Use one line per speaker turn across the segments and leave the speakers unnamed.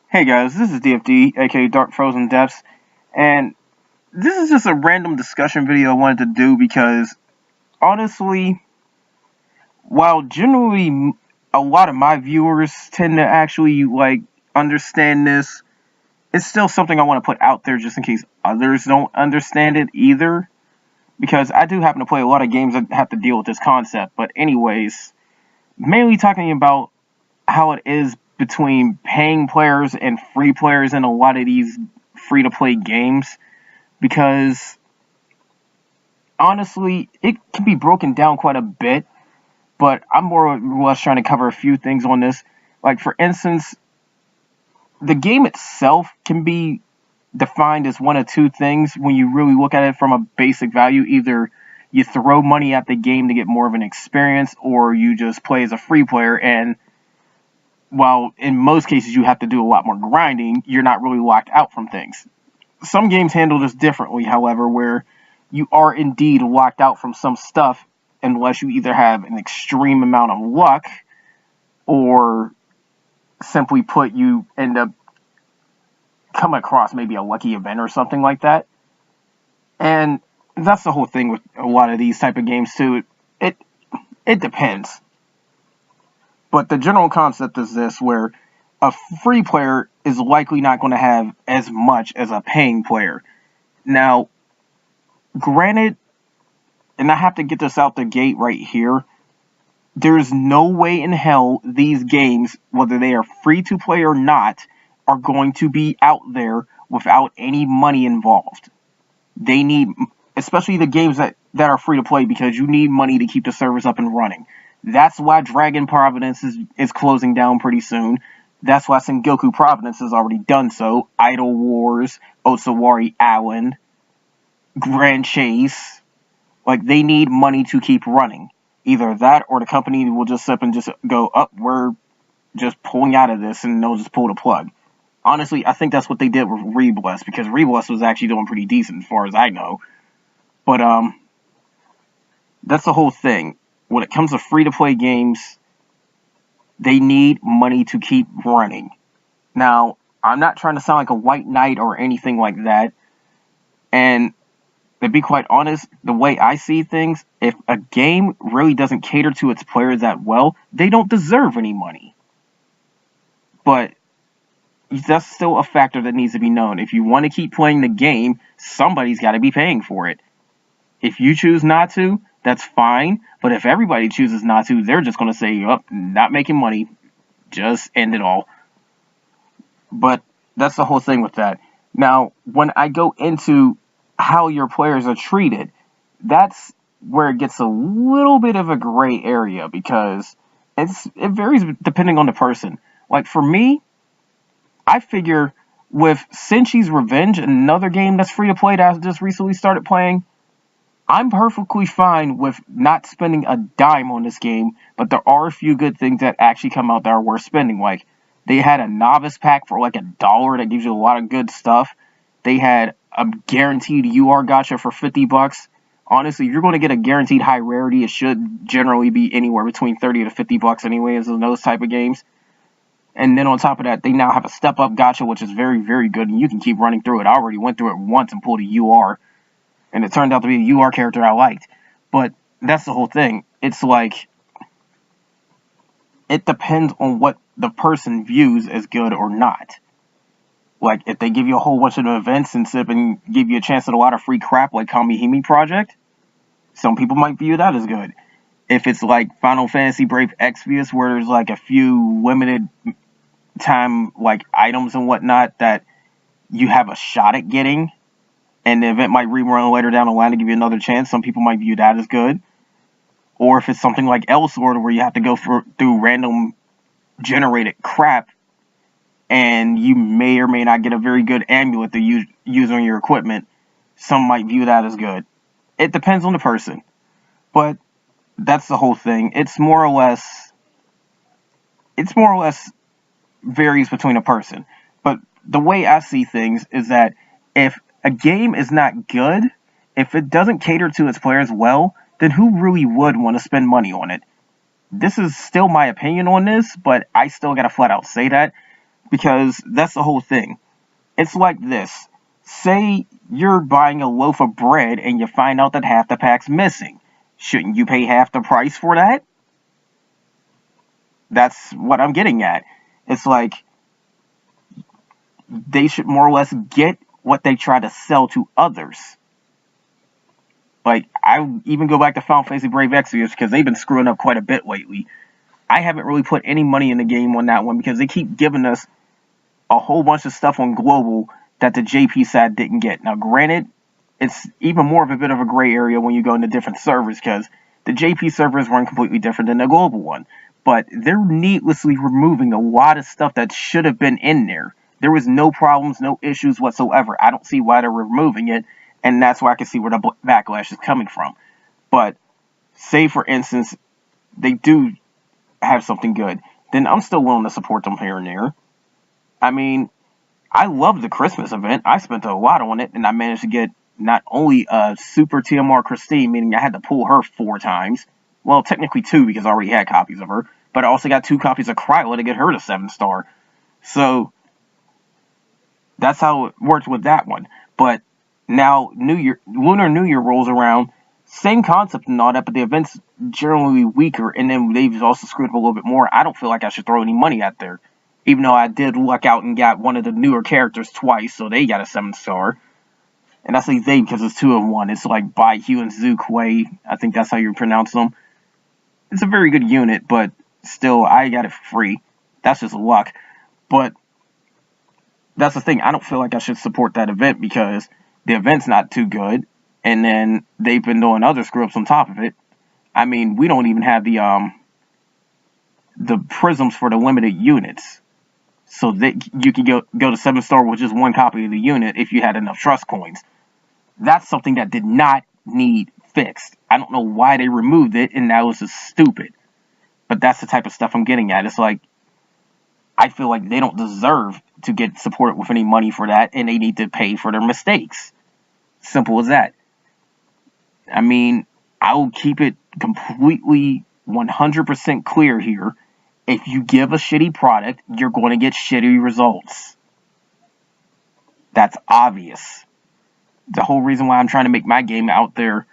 Hey guys, this is DFD, aka Dark Frozen Depths, and this is just a random discussion video I wanted to do because, honestly, while generally a lot of my viewers tend to actually, understand this, it's still something I want to put out there just in case others don't understand it either, because I do happen to play a lot of games that have to deal with this concept, but anyways, mainly talking about how it is between paying players and free players in a lot of these free to play games because honestly it can be broken down quite a bit, but I'm more or less trying to cover a few things on this. Like, for instance, the game itself can be defined as one of two things when you really look at it from a basic value. Either you throw money at the game to get more of an experience, or you just play as a free player, and while in most cases you have to do a lot more grinding, you're not really locked out from things. Some games handle this differently, however, where you are indeed locked out from some stuff unless you either have an extreme amount of luck or simply put, you end up coming across maybe a lucky event or something like that. And that's the whole thing with a lot of these type of games too. It it depends. But the general concept is this, where a free player is likely not going to have as much as a paying player. Now, granted, and I have to get this out the gate right here, there's no way in hell these games, whether they are free to play or not, are going to be out there without any money involved. They need, especially the games that are free to play, because you need money to keep the servers up and running. That's why Dragon Providence is closing down pretty soon. That's why Sengoku Providence has already done so. Idle Wars, Osawari Island, Grand Chase. Like, they need money to keep running. Either that or the company will just up and just go, up, we're just pulling out of this, and they'll just pull the plug. Honestly, I think that's what they did with Rebless, because Rebless was actually doing pretty decent as far as I know. But that's the whole thing. When it comes to free-to-play games, they need money to keep running. Now, I'm not trying to sound like a white knight or anything like that. And to be quite honest, the way I see things, if a game really doesn't cater to its players that well, they don't deserve any money. But that's still a factor that needs to be known. If you want to keep playing the game, somebody's got to be paying for it. If you choose not to, that's fine. But if everybody chooses not to, they're just going to say, oh, not making money. Just end it all. But that's the whole thing with that. Now, when I go into how your players are treated, that's where it gets a little bit of a gray area, because it varies depending on the person. Like, for me, I figure with Senchi's Revenge, another game that's free to play that I just recently started playing, I'm perfectly fine with not spending a dime on this game, but there are a few good things that actually come out that are worth spending. Like, they had a novice pack for like $1 that gives you a lot of good stuff. They had a guaranteed UR gacha for $50. Honestly, if you're going to get a guaranteed high rarity, it should generally be anywhere between $30 to $50 anyways in those type of games. And then on top of that, they now have a step up gacha, which is very, very good, and you can keep running through it. I already went through it once and pulled a UR, and it turned out to be a UR character I liked. But that's the whole thing. It's like, it depends on what the person views as good or not. Like, if they give you a whole bunch of events and sip and give you a chance at a lot of free crap like Kamihime Project, some people might view that as good. If it's like Final Fantasy Brave Exvius, where there's like a few limited time like items and whatnot that you have a shot at getting, and the event might rerun later down the line to give you another chance, some people might view that as good. Or if it's something like Elsword, where you have to go through random generated crap, and you may or may not get a very good amulet to use on your equipment, some might view that as good. It depends on the person. But that's the whole thing. It's more or less varies between a person. But the way I see things is that if a game is not good, if it doesn't cater to its players well, then who really would want to spend money on it? This is still my opinion on this, but I still gotta flat out say that. Because that's the whole thing. It's like this. Say you're buying a loaf of bread and you find out that half the pack's missing. Shouldn't you pay half the price for that? That's what I'm getting at. It's like they should more or less get what they try to sell to others. Like, I even go back to Final Fantasy Brave Exvius because they've been screwing up quite a bit lately. I haven't really put any money in the game on that one because they keep giving us a whole bunch of stuff on global that the JP side didn't get. Now, granted, it's even more of a bit of a gray area when you go into different servers because the JP servers run completely different than the global one. But they're needlessly removing a lot of stuff that should have been in there. There was no problems, no issues whatsoever. I don't see why they're removing it, and that's why I can see where the backlash is coming from. But say, for instance, they do have something good, then I'm still willing to support them here and there. I mean, I love the Christmas event. I spent a lot on it, and I managed to get not only a Super TMR Christine, meaning I had to pull her 4 times. Well, technically 2 because I already had copies of her. But I also got 2 copies of Kryla to get her to 7-star. So that's how it worked with that one. But now Lunar New Year rolls around. Same concept and all that, but the event's generally weaker, and then they've also screwed up a little bit more. I don't feel like I should throw any money out there. Even though I did luck out and got one of the newer characters twice, so they got a 7-star. And I say they because it's 2 in 1. It's like Bai Hu and Zhu Kuei. I think that's how you pronounce them. It's a very good unit, but still, I got it for free. That's just luck. But that's the thing. I don't feel like I should support that event because the event's not too good. And then they've been doing other screw-ups on top of it. I mean, we don't even have the prisms for the limited units. So that you can go to 7-star with just 1 copy of the unit if you had enough trust coins. That's something that did not need fixed. I don't know why they removed it, and that was just stupid. But that's the type of stuff I'm getting at. It's like, I feel like they don't deserve to get supported with any money for that, and they need to pay for their mistakes. Simple as that. I mean, I will keep it completely 100% clear here. If you give a shitty product, you're going to get shitty results. That's obvious. The whole reason why I'm trying to make my game out there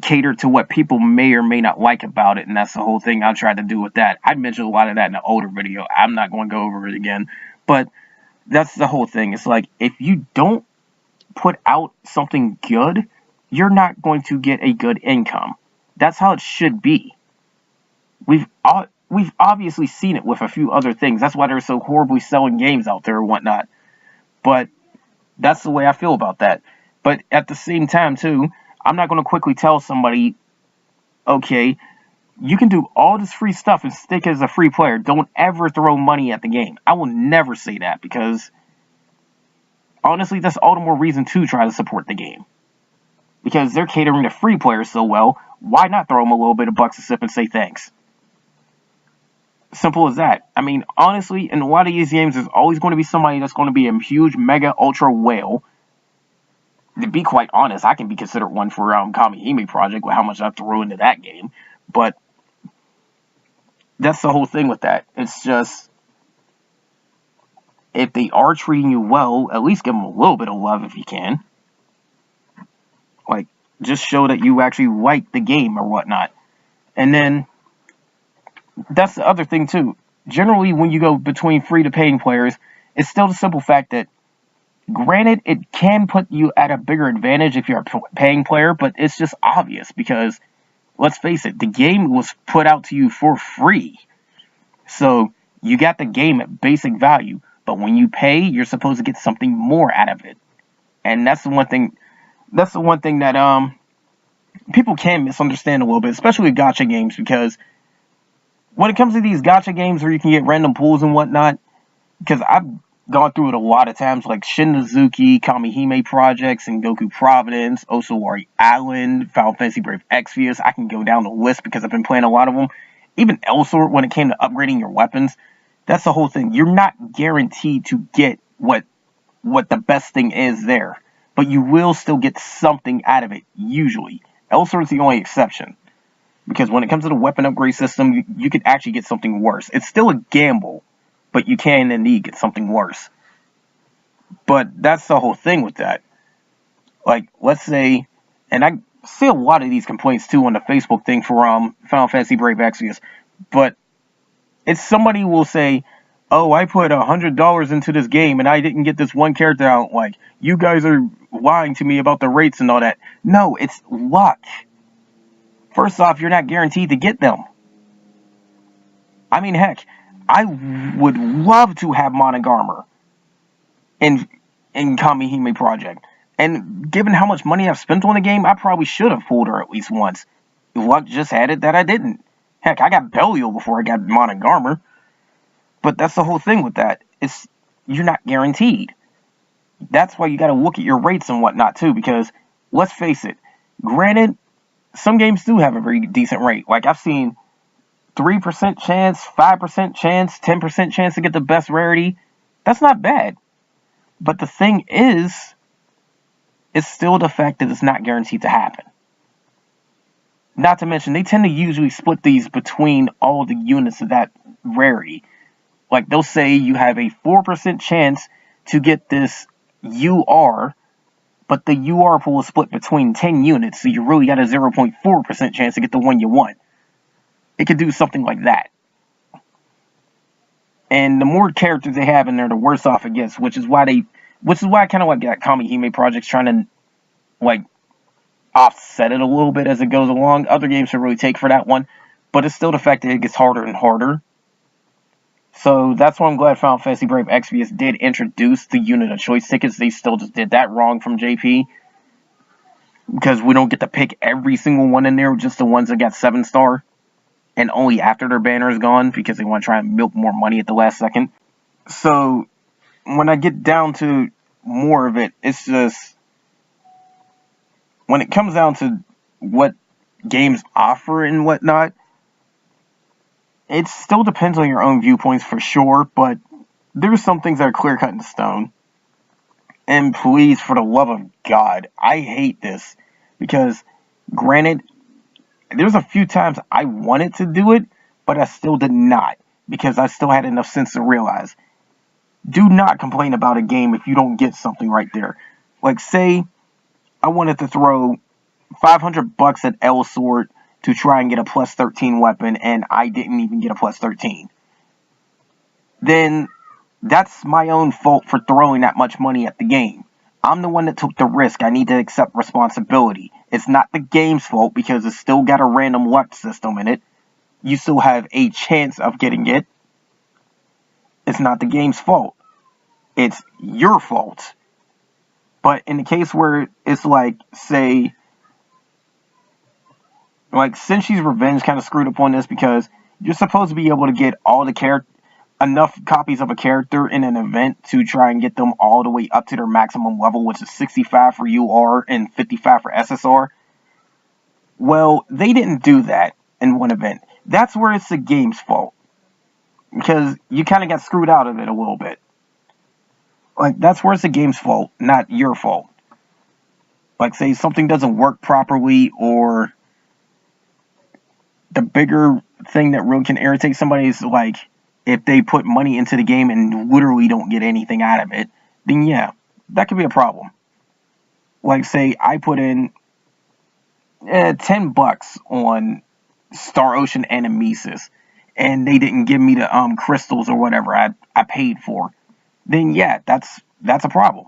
cater to what people may or may not like about it, and that's the whole thing I tried to do with that. I mentioned a lot of that in an older video. I'm not going to go over it again, but that's the whole thing. It's like, if you don't put out something good, you're not going to get a good income. That's how it should be. We've obviously seen it with a few other things. That's why they're so horribly selling games out there or whatnot. But that's the way I feel about that. But at the same time, too, I'm not going to quickly tell somebody, okay, you can do all this free stuff and stick as a free player. Don't ever throw money at the game. I will never say that because, honestly, that's all the more reason to try to support the game. Because they're catering to free players so well, why not throw them a little bit of bucks a sip and say thanks? Simple as that. I mean, honestly, in a lot of these games, there's always going to be somebody that's going to be a huge, mega, ultra whale. To be quite honest, I can be considered one for Kamihime Project with how much I threw into that game. But that's the whole thing with that. It's just, if they are treating you well, at least give them a little bit of love if you can. Like, just show that you actually like the game or whatnot. And then, that's the other thing too. Generally, when you go between free to paying players, it's still the simple fact that, granted, it can put you at a bigger advantage if you're a paying player, but it's just obvious because, let's face it, the game was put out to you for free. So, you got the game at basic value, but when you pay, you're supposed to get something more out of it. And that's the one thing that people can misunderstand a little bit, especially with gacha games, because when it comes to these gacha games where you can get random pulls and whatnot, because I've gone through it a lot of times, like Shinnozuki, Kamihime Projects, and Goku Providence, Osawari Island, Final Fantasy Brave Exvius. I can go down the list because I've been playing a lot of them. Even Elsewhere, when it came to upgrading your weapons, that's the whole thing. You're not guaranteed to get what the best thing is there, but you will still get something out of it, usually. Elsewhere is the only exception. Because when it comes to the weapon upgrade system, you could actually get something worse. It's still a gamble, but you can indeed get something worse. But that's the whole thing with that. Like, let's say, and I see a lot of these complaints too on the Facebook thing for Final Fantasy Brave Exvius, but it's somebody will say, oh, I put $100 into this game and I didn't get this one character out. Like, you guys are lying to me about the rates and all that. No, it's luck. First off, you're not guaranteed to get them. I mean, heck, I would love to have Monogarmer in Kamihime Project. And given how much money I've spent on the game, I probably should have pulled her at least once. Luck just had it that I didn't. Heck, I got Belial before I got Monogarmer. But that's the whole thing with that. You're not guaranteed. That's why you got to look at your rates and whatnot too, because let's face it, granted, some games do have a very decent rate. Like, I've seen 3% chance, 5% chance, 10% chance to get the best rarity. That's not bad. But the thing is, it's still the fact that it's not guaranteed to happen. Not to mention, they tend to usually split these between all the units of that rarity. Like, they'll say you have a 4% chance to get this UR, but the UR pool is split between 10 units, so you really got a 0.4% chance to get the one you want. It could do something like that. And the more characters they have in there, the worse off it gets, which is why I kind of like that Kamihime Project's trying to, like, offset it a little bit as it goes along. Other games should really take for that one, but it's still the fact that it gets harder and harder. So that's why I'm glad Final Fantasy Brave Exvius did introduce the unit of choice tickets. They still just did that wrong from JP. Because we don't get to pick every single one in there, just the ones that got 7-star. And only after their banner is gone, because they want to try and milk more money at the last second. So, when I get down to more of it, it's just, when it comes down to what games offer and whatnot, it still depends on your own viewpoints for sure, but there's some things that are clear-cut in stone. And please, for the love of God, I hate this. Because, granted, there's a few times I wanted to do it, but I still did not. Because I still had enough sense to realize. Do not complain about a game if you don't get something right there. Like, say, I wanted to throw $500 at L Sword to try and get a plus 13 weapon, and I didn't even get a plus 13. Then, that's my own fault for throwing that much money at the game. I'm the one that took the risk. I need to accept responsibility. It's not the game's fault, because it's still got a random luck system in it. You still have a chance of getting it. It's not the game's fault. It's your fault. But in the case where it's like, say, like, Senshi's Revenge kind of screwed up on this, because you're supposed to be able to get all the enough copies of a character in an event to try and get them all the way up to their maximum level, which is 65 for UR and 55 for SSR. Well, they didn't do that in one event. That's where it's the game's fault. Because you kind of got screwed out of it a little bit. Like, that's where it's the game's fault, not your fault. Like, say something doesn't work properly, or the bigger thing that really can irritate somebody is, like, if they put money into the game and literally don't get anything out of it, then yeah, that could be a problem. Like, say I put in $10 on Star Ocean and Nemesis, and they didn't give me the crystals or whatever I paid for, then yeah, that's a problem.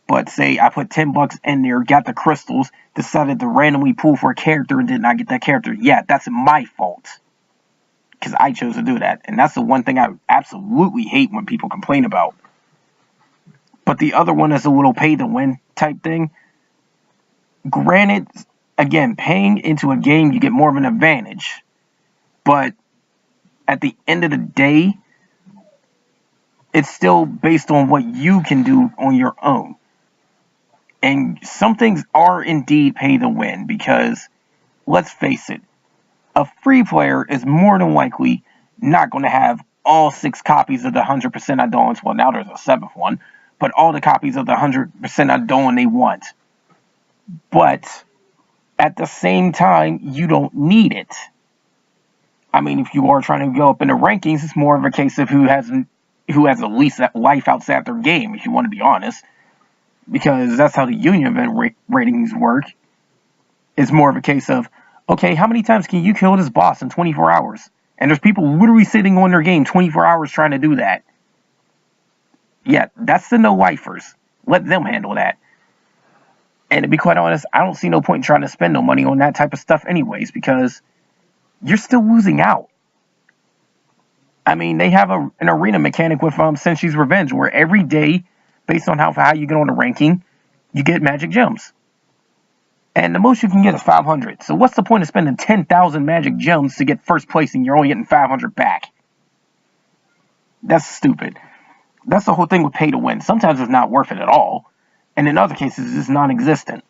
But say I put $10 in there, got the crystals, decided to randomly pull for a character and did not get that character, yeah, that's my fault. Because I chose to do that. And that's the one thing I absolutely hate when people complain about. But the other one is a little pay-to-win type thing. Granted, again, paying into a game, you get more of an advantage. But at the end of the day, it's still based on what you can do on your own. And some things are indeed pay-to-win, because, let's face it, a free player is more than likely not going to have all 6 copies of the 100% Idolans. Well, now there's a 7th one. But all the copies of the 100% Idolan they want. But at the same time, you don't need it. I mean, if you are trying to go up in the rankings, it's more of a case of who has who has the least life outside their game, if you want to be honest, because that's how the union event ratings work. It's more of a case of, okay, how many times can you kill this boss in 24 hours? And there's people literally sitting on their game 24 hours trying to do that. Yeah, that's the no-lifers. Let them handle that. And to be quite honest, I don't see no point in trying to spend no money on that type of stuff anyways, because you're still losing out. I mean, they have an arena mechanic with Senshi's Revenge, where every day, based on how high you get on the ranking, you get magic gems. And the most you can get is 500. So what's the point of spending 10,000 magic gems to get first place and you're only getting 500 back? That's stupid. That's the whole thing with pay to win. Sometimes it's not worth it at all. And in other cases, it's non-existent.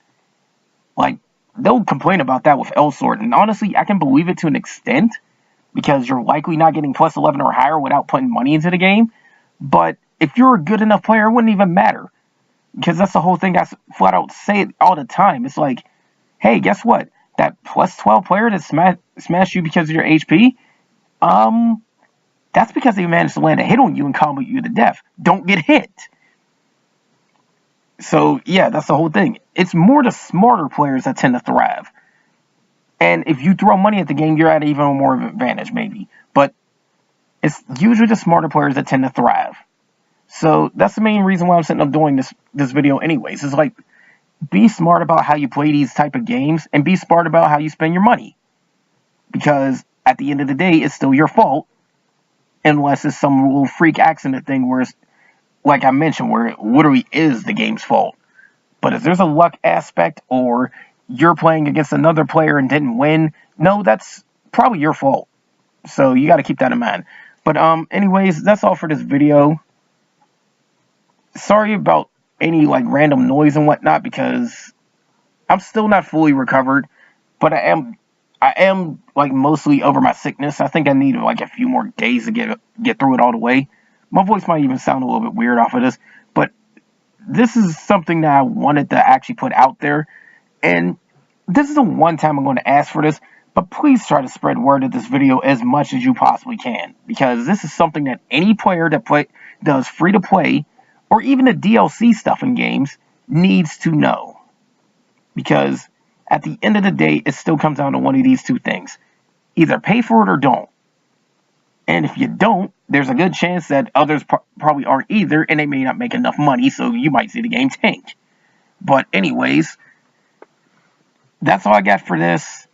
Like, they'll complain about that with L-Sword. And honestly, I can believe it to an extent, because you're likely not getting plus 11 or higher without putting money into the game. But if you're a good enough player, it wouldn't even matter. Because that's the whole thing. I flat out say it all the time. It's like, hey, guess what? That plus 12 player that smashed you because of your HP, that's because they managed to land a hit on you and combo you to death. Don't get hit. So, yeah, that's the whole thing. It's more the smarter players that tend to thrive. And if you throw money at the game, you're at even more of an advantage, maybe. But it's usually the smarter players that tend to thrive. So that's the main reason why I'm sitting up doing this video anyways. It's like, be smart about how you play these type of games, and be smart about how you spend your money. Because at the end of the day, it's still your fault. Unless it's some little freak accident thing where it's, like I mentioned, where it literally is the game's fault. But if there's a luck aspect, or you're playing against another player and didn't win, no, that's probably your fault. So you got to keep that in mind. But anyways, that's all for this video. Sorry about any like random noise and whatnot, because I'm still not fully recovered, but I am like mostly over my sickness. I think I need like a few more days to get through it all the way. My voice might even sound a little bit weird off of this, but this is something that I wanted to actually put out there. And this is the one time I'm going to ask for this, but please try to spread word of this video as much as you possibly can, because this is something that any player that does free to play, or even the DLC stuff in games, needs to know. Because at the end of the day, it still comes down to one of these two things. Either pay for it or don't. And if you don't, there's a good chance that others probably aren't either, and they may not make enough money, so you might see the game tank. But anyways, that's all I got for this.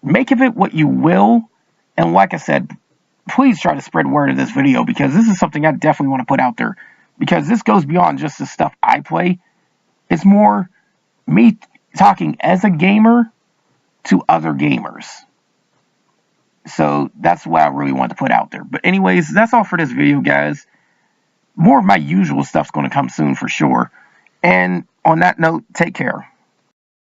Make of it what you will. And like I said, please try to spread word of this video, because this is something I definitely want to put out there. Because this goes beyond just the stuff I play. It's more me talking as a gamer to other gamers. So that's what I really want to put out there. But anyways, that's all for this video, guys. More of my usual stuff's going to come soon for sure. And on that note, take care.